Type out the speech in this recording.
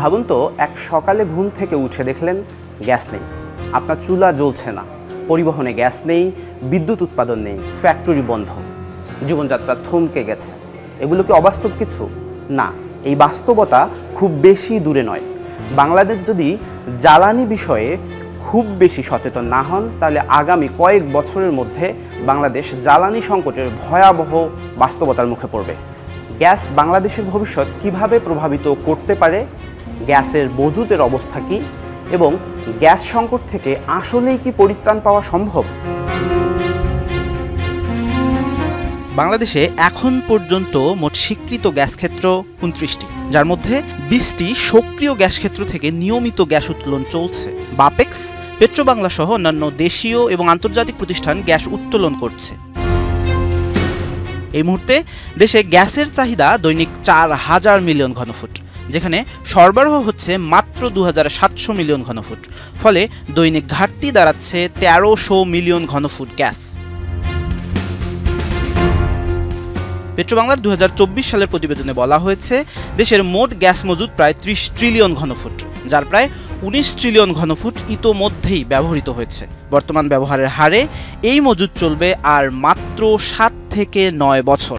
ভাবুন তো, এক সকালে ঘুম থেকে উঠে দেখলেন গ্যাস নেই, আপনার চুলা জ্বলছে না, পরিবহনে গ্যাস নেই, বিদ্যুৎ উৎপাদন নেই, ফ্যাক্টরি বন্ধ, জীবনযাত্রা থমকে গেছে। এগুলো কি অবাস্তব কিছু? না, এই বাস্তবতা খুব বেশি দূরে নয়। বাংলাদেশ যদি জ্বালানি বিষয়ে খুব বেশি সচেতন না হন, তাহলে আগামী কয়েক বছরের মধ্যে বাংলাদেশ জ্বালানি সংকটের ভয়াবহ বাস্তবতার মুখে পড়বে। গ্যাস বাংলাদেশের ভবিষ্যৎ কিভাবে প্রভাবিত করতে পারে, গ্যাসের মজুতের অবস্থা কী এবং গ্যাস সংকট থেকে আসলেই কি পরিত্রাণ পাওয়া সম্ভব? বাংলাদেশে এখন পর্যন্ত মোট স্বীকৃত গ্যাস ক্ষেত্র ২৯টি, যার মধ্যে ২০টি সক্রিয় গ্যাস ক্ষেত্র থেকে নিয়মিত গ্যাস উত্তোলন চলছে। বাপেক্স, পেট্রোবাংলা সহ অন্যান্য দেশীয় এবং আন্তর্জাতিক প্রতিষ্ঠান গ্যাস উত্তোলন করছে। এই মুহূর্তে দেশে গ্যাসের চাহিদা দৈনিক ৪,০০০ মিলিয়ন ঘনফুট, যেখানে সরবরাহ হচ্ছে মাত্র ২,৭০০ মিলিয়ন ঘনফুট। ফলে দৈনিক ঘাটতি দাঁড়াচ্ছে ১৩০০ মিলিয়ন ঘনফুট গ্যাস। পেট্রোবাংলার ২০২৪ সালের প্রতিবেদনে বলা হয়েছে, দেশের মোট গ্যাস মজুদ প্রায় ৩০ ট্রিলিয়ন ঘনফুট, যার প্রায় ১৯ ট্রিলিয়ন ঘনফুট ইতোমধ্যেই ব্যবহৃত হয়েছে। বর্তমান ব্যবহারের হারে এই মজুদ চলবে আর মাত্র ৭ থেকে ৯ বছর।